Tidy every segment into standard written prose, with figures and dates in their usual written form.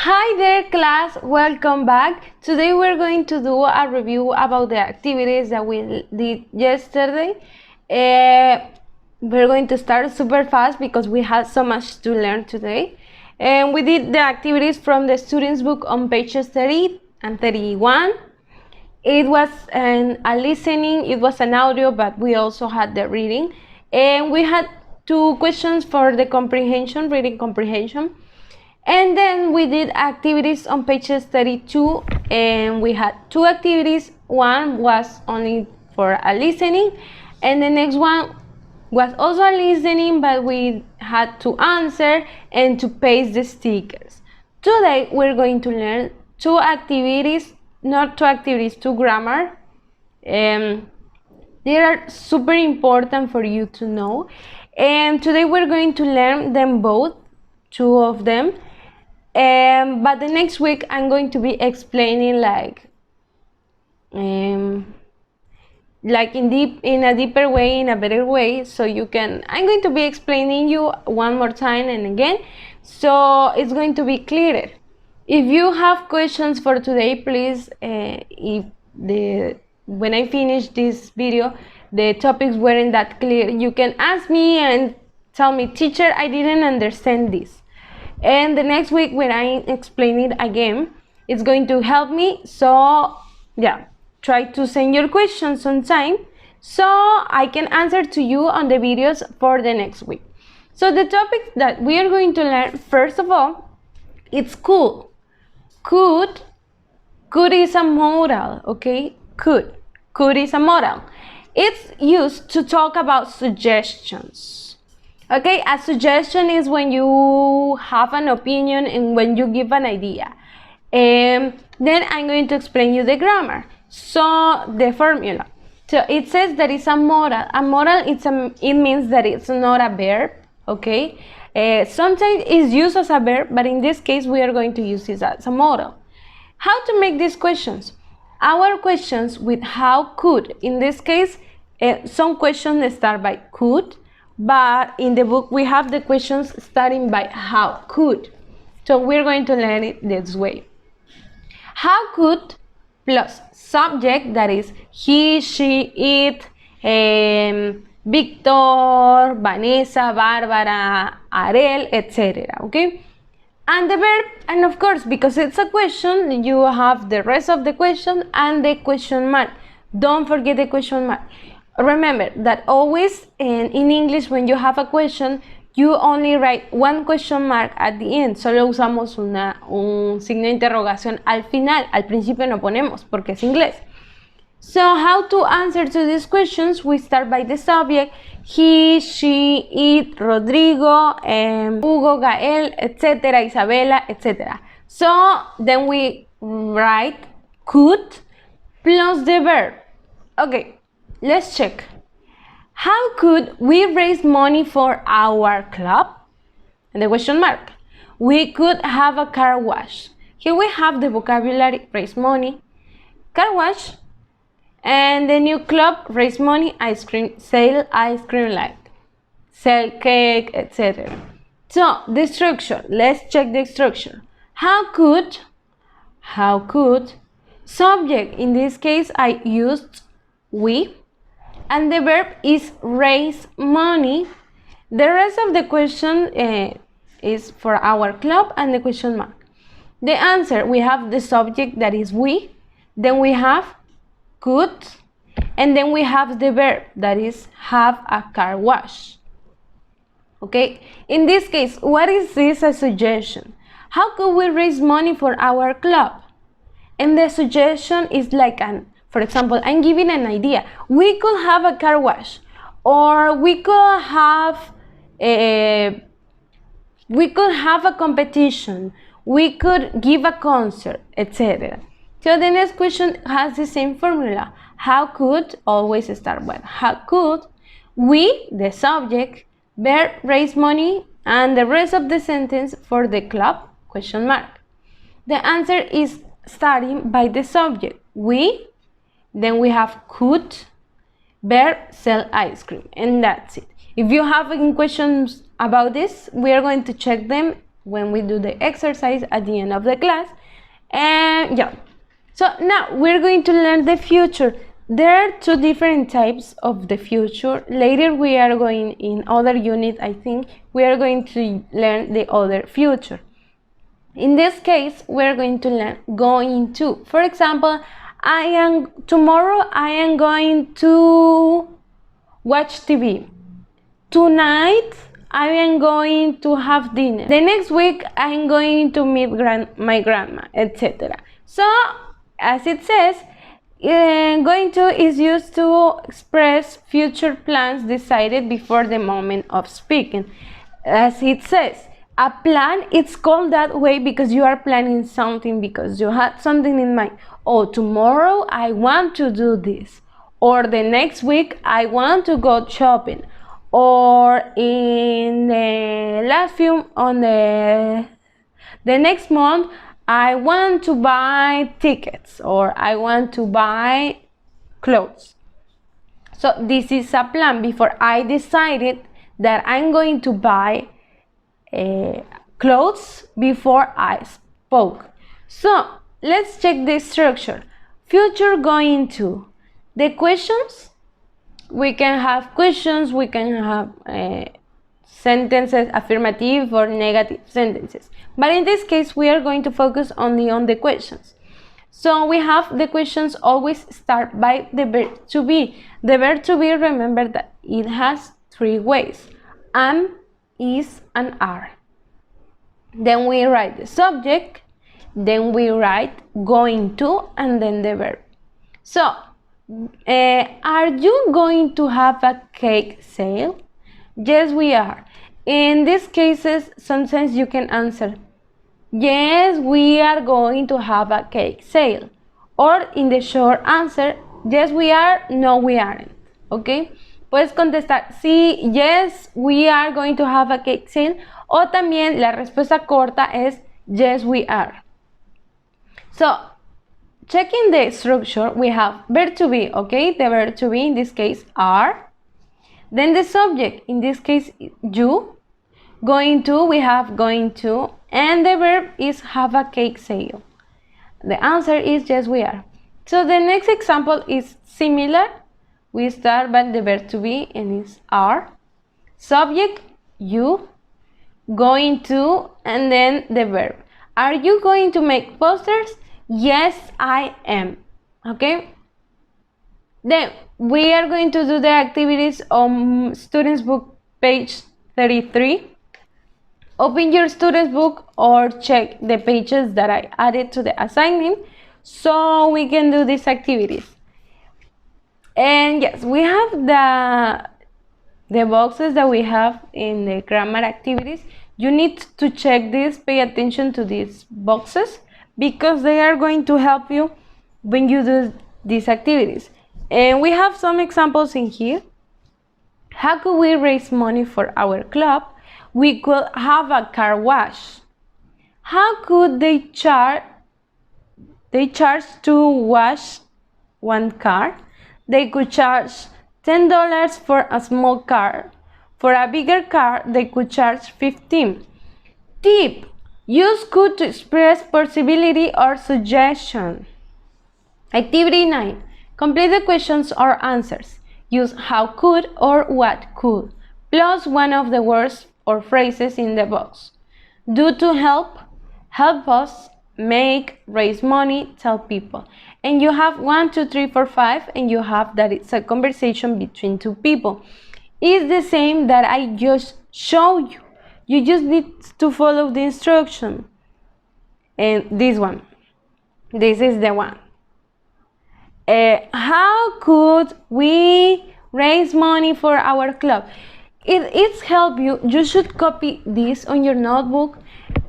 Hi there class, welcome back. Today we're going to do a review about the activities that we did yesterday. We're going to start super fast because we have so much to learn today. And we did the activities from the student's book on pages 30 and 31. It was a listening, it was an audio, but we also had the reading. And we had 2 questions for the comprehension, reading comprehension. And then we did activities on pages 32, and we had 2 activities. One was only for a listening, and the next one was also a listening, but we had to answer and to paste the stickers. Today we're going to learn 2 activities, not 2 activities, 2 grammar. They are super important for you to know, and today we're going to learn them both, 2 of them. But the next week I'm going to be explaining like in a deeper way, in a better way, so I'm going to be explaining you one more time and again, so it's going to be clearer. If you have questions for today, please, when I finish this video, the topics weren't that clear, you can ask me and tell me, teacher, I didn't understand this. And the next week when I explain it again, it's going to help me. So yeah, try to send your questions on time so I can answer to you on the videos for the next week. So the topic that we are going to learn, first of all, it's could. Could is a modal, okay? Could is a modal. It's used to talk about suggestions. Okay, a suggestion is when you have an opinion and when you give an idea. Then I'm going to explain you the grammar. So the formula. So it says that it's a modal. A modal, it means that it's not a verb. Okay. Sometimes it's used as a verb, but in this case we are going to use it as a modal. How to make these questions? Our questions with how could. In this case, some questions start by could. But in the book, we have the questions starting by how could. So we're going to learn it this way. How could plus subject, that is he, she, it, Victor, Vanessa, Barbara, Ariel, etc. Okay? And the verb, and of course, because it's a question, you have the rest of the question and the question mark. Don't forget the question mark. Remember that always in English, when you have a question, you only write one question mark at the end. Solo usamos un signo de interrogación al final. Al principio no ponemos porque es inglés. So how to answer to these questions? We start by the subject, he, she, it, Rodrigo, Hugo, Gael, etc., Isabella, etc. So then we write could plus the verb. Okay. Let's check. How could we raise money for our club? And the question mark. We could have a car wash. Here we have the vocabulary raise money, car wash, and the new club raise money, ice cream, sell ice cream light, sell cake, etc. So the structure, let's check the structure. How could, subject, in this case I used we, and the verb is raise money. The rest of the question is for our club and the question mark. The answer, we have the subject, that is we, then we have could, and then we have the verb, that is have a car wash. Okay, in this case, what is this a suggestion? How could we raise money for our club? And the suggestion is like for example, I'm giving an idea. We could have a car wash, or we could have a competition, we could give a concert, etc. So the next question has the same formula. How could, always start with how could we, the subject, verb, raise money, and the rest of the sentence for the club, question mark. The answer is starting by the subject, we, then we have could, verb, sell ice cream, and that's it. If you have any questions about this, we are going to check them when we do the exercise at the end of the class. And yeah, so now we're going to learn the future. There are two different types of the future. Later we are going, in other unit I think, we are going to learn the other future. In this case, we're going to learn going to. For example, tomorrow I am going to watch TV. Tonight I am going to have dinner. The next week I am going to meet my grandma, etc. So, as it says, going to is used to express future plans decided before the moment of speaking. As it says, a plan, it's called that way because you are planning something, because you had something in mind. Oh, tomorrow I want to do this, or the next week I want to go shopping, or in the next month I want to buy tickets, or I want to buy clothes. So this is a plan. Before I decided that I'm going to buy clothes before I spoke. So let's check the structure. Future going to. The questions, we can have questions, we can have sentences, affirmative or negative sentences. But in this case, we are going to focus only on the questions. So we have the questions always start by the verb to be. The verb to be, remember that it has three ways: am, is, and are. Then we write the subject, then we write going to, and then the verb. So, are you going to have a cake sale? Yes, we are. In these cases, sometimes you can answer, yes, we are going to have a cake sale. Or in the short answer, yes, we are, no, we aren't. ¿Ok? Puedes contestar, sí, yes, we are going to have a cake sale. O también la respuesta corta es, yes, we are. So, checking the structure, we have verb to be, okay? The verb to be in this case are. Then the subject, in this case you. Going to, we have going to. And the verb is have a cake sale. The answer is yes, we are. So the next example is similar. We start by the verb to be and it's are. Subject, you. Going to, and then the verb. Are you going to make posters? Yes, I am. Okay? Then we are going to do the activities on Students Book page 33. Open your Students Book or check the pages that I added to the assignment so we can do these activities. And yes, we have the boxes that we have in the grammar activities. You need to check this, pay attention to these boxes, because they are going to help you when you do these activities. And we have some examples in here. How could we raise money for our club? We could have a car wash. How could they charge to wash one car? They could charge $10 for a small car. For a bigger car, they could charge $15. Tip: use could to express possibility or suggestion. Activity 9. Complete the questions or answers. Use how could or what could, plus one of the words or phrases in the box. Do to help, help us, make, raise money, tell people. And you have 1, 2, 3, 4, 5, and you have that it's a conversation between two people. It's the same that I just showed you. You just need to follow the instruction. And this one, this is the one. How could we raise money for our club? It's help you. You should copy this on your notebook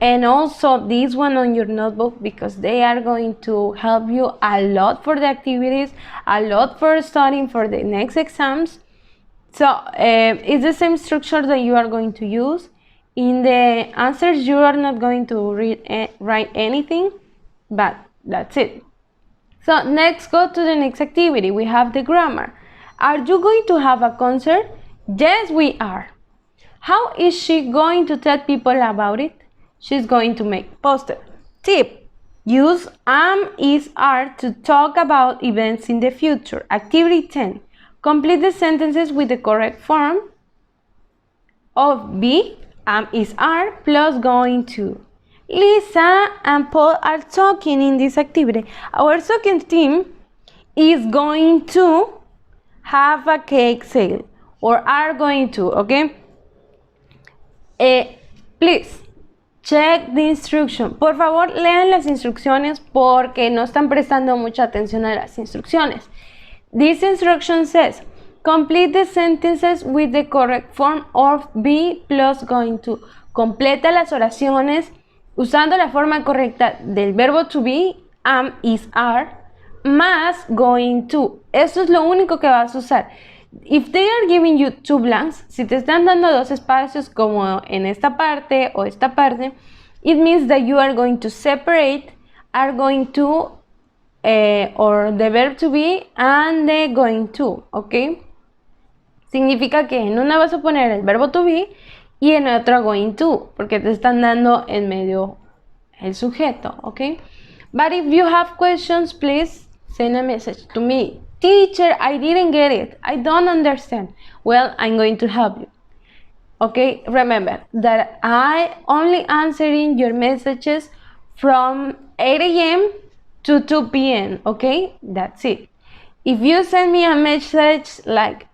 and also this one on your notebook, because they are going to help you a lot for the activities, a lot for studying for the next exams. So it's the same structure that you are going to use. In the answers, you are not going to write anything, but that's it. So next, go to the next activity. We have the grammar. Are you going to have a concert? Yes, we are. How is she going to tell people about it? she's going to make poster. Tip: use am, is, are to talk about events in the future. Activity 10. Complete the sentences with the correct form of be, am, is, are plus going to. Lisa and Paul are talking in this activity. Our second team is going to have a cake sale or are going to, okay? Please check the instruction. Por favor, lean las instrucciones porque no están prestando mucha atención a las instrucciones. This instruction says, complete the sentences with the correct form of be plus going to. Completa las oraciones usando la forma correcta del verbo to be, am, is, are, más going to. Eso es lo único que vas a usar. If they are giving you two blanks, si te están dando dos espacios como en esta parte o esta parte, it means that you are going to separate are going to or the verb to be and the going to, ¿ok? Significa que en una vas a poner el verbo to be y en otra going to, porque te están dando en medio el sujeto, ¿ok? But if you have questions, please send a message to me. Teacher, I didn't get it. I don't understand. Well, I'm going to help you. Okay, remember that I only answering your messages from 8 a.m. to 2 p.m. Okay, that's it. If you send me a message like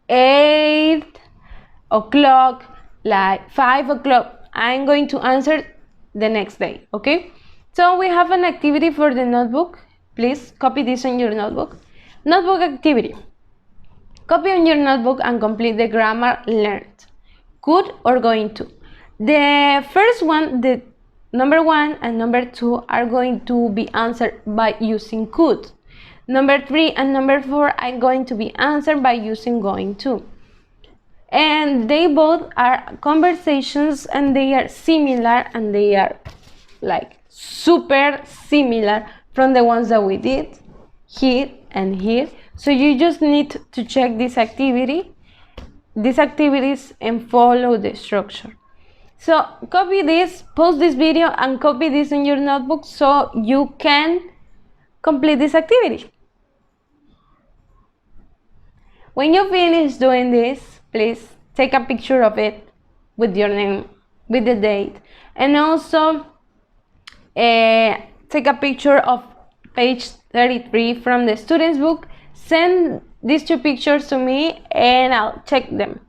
8 o'clock, like 5 o'clock, I'm going to answer the next day. Okay, so we have an activity for the notebook. Please copy this on your notebook. Notebook activity. Copy on your notebook and complete the grammar learned. Could or going to. The first one, the number 1 and number 2 are going to be answered by using could. Number 3 and number 4 are going to be answered by using going to. And they both are conversations and they are similar and they are like super similar from the ones that we did here and here. So you just need to check these activities and follow the structure. So copy this, post this video and copy this in your notebook so you can complete this activity. When you finish doing this, please take a picture of it with your name, with the date, and also take a picture of page 33 from the student's book. Send these 2 pictures to me and I'll check them.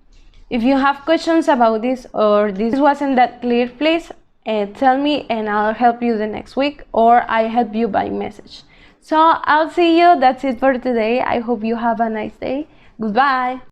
If you have questions about this or this wasn't that clear, please tell me and I'll help you the next week or I help you by message. So I'll see you. That's it for today. I hope you have a nice day. Goodbye.